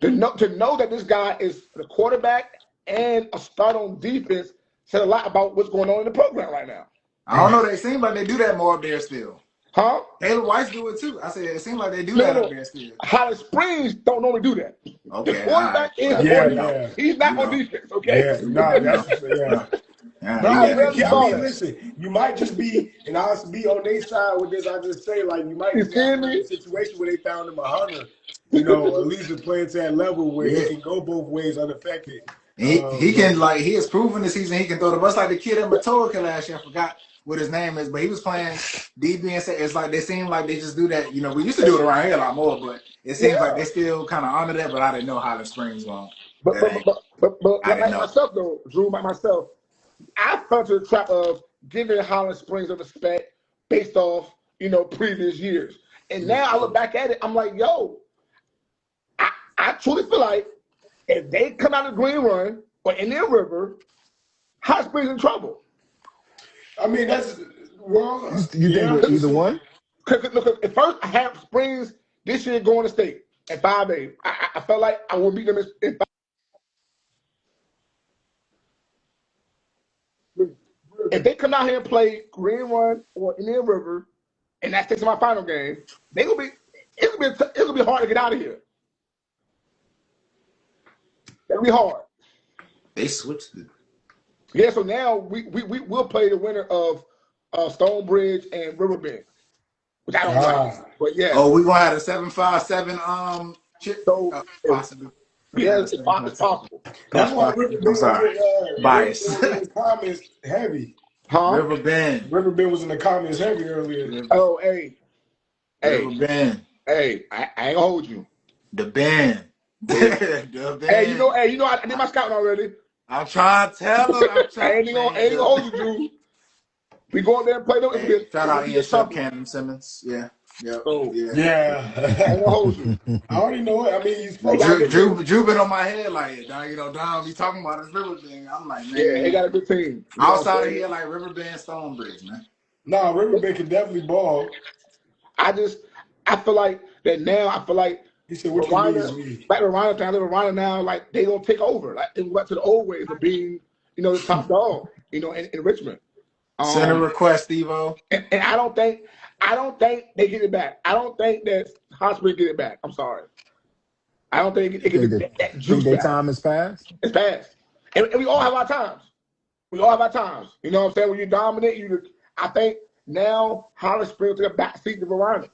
to know that this guy is the quarterback and a start on defense said a lot about what's going on in the program right now. I don't know. They seem like they do that more up there still. Huh? Taylor Weiss do it too. I said it seems like they do that up there still. Highland Springs don't normally do that. Okay, the quarterback is Yeah. he's not on defense. Okay. Yeah, nah, that's Yeah. Listen, you might just be, and I'll be on their side with this. I just say, like, you might just be in a situation where they found him a hunter, at least to play at that level where he can go both ways unaffected. He can he has proven this season he can throw the bus like the kid in Matoka last year. I forgot what his name is, but he was playing DB and say it's like they seem like they just do that. We used to do it around here a lot more, but it seems like they still kind of honor that. But I didn't know Highland Springs won. But like myself though, Drew, like myself, I fell to the trap of giving Highland Springs a respect based off previous years, and now I look back at it, I'm like, yo, I truly feel like if they come out of Green Run or Indian River, Highland Springs in trouble. I mean, that's you think with either one? Because at first I had Springs this year going to state at 5A. I felt like I would beat them in 5. If they come out here and play Green Run or Indian River, and that takes my final game, it's gonna be hard to get out of here. It'll be hard. They switched it. Yeah, so now we'll play the winner of Stonebridge and Riverbend, which I don't like. But yeah. Oh, we gonna have a 757 chip. So possibly. Yeah, it's possible. That's why Riverbend bias. Comments heavy. Huh? Riverbend was in the comments heavy earlier. Oh, hey. Riverbend. Hey, I ain't gonna hold you. The band. The band. Hey, I did my scouting already. I'm trying to tell him. I ain't gonna hold you, Drew. We go up there and play them. Hey, shout out Ian Cannon Simmons. Yeah. Yeah. I ain't gonna hold you. I already know it. I mean, he's Drew been on my head like, Don be talking about this Riverbend. I'm like, man. Yeah, they got a good team. Outside of here, like Riverbend, Stonebridge, man. No, Riverbend can definitely ball. I feel like that now. I feel like he said, "What you mean is me?" Like Verina now, like they gonna take over. Like they went to the old ways of being, the top dog, in Richmond. Send a request, Steve-O. And I don't think they get it back. I don't think that Hospital get it back. I'm sorry. I don't think it get that juice back. Time has passed? It's passed. And we all have our times. You know what I'm saying? When you're dominant, I think now Highland Springs took a backseat to Verina.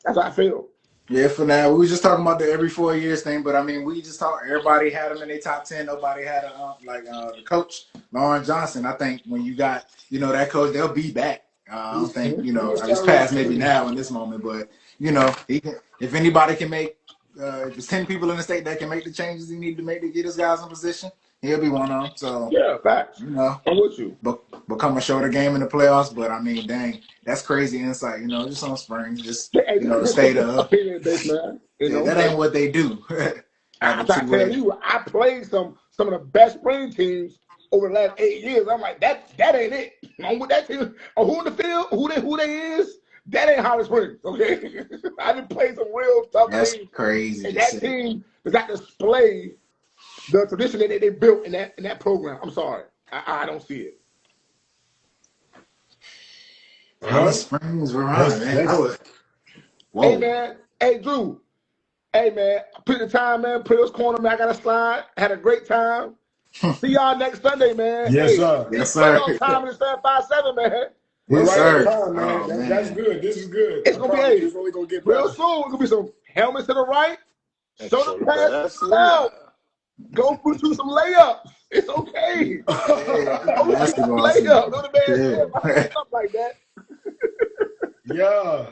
That's how I feel. Yeah, for now. We were just talking about the every 4 years thing, but I mean, we just talked. Everybody had them in their top 10. Nobody had the coach, Lauren Johnson. I think when you got, that coach, they'll be back. I don't think, it's past maybe now in this moment, but, he can, if anybody can make if there's 10 people in the state that can make the changes he need to make to get his guys in position, he'll be one of them. So Yeah, facts. you know, I'm with you. become a shorter game in the playoffs. But I mean, dang, that's crazy insight. You know, just on Springs, just Hey, you know, the this state is of opinion based, man. You know, that ain't what they do. Have I a try to tell two-way. you, I played some of the best spring teams over the last 8 years. I'm like, that ain't it. I'm with that team. Who in the field, who they is, that ain't Highland Springs. Okay, I done played some real tough That's teams, crazy and to that say. team does not display the tradition that they built in that program. I'm sorry, I don't see it. Highland Well, Springs, Verina, let's man. I let's would. Hey Whoa. man, hey Drew, hey man, put the time, man. Put corner, man. I got a slide. Had a great time. See y'all next Sunday, man. yes, Hey, sir. Yes, it's sir. playoff time in the 757, man. We're Yes, right on sir. time, man. Oh That's man. good. This is good. It's I gonna be promise you, it's only gonna get real better. soon. It's gonna be some helmets to the right, And shoulder shoulder pads to pads to the the left. left. Go through some layups. It's okay. Yeah, Go through some basketball layups. season. Know the man said, Chill. if I say something like that. Yeah.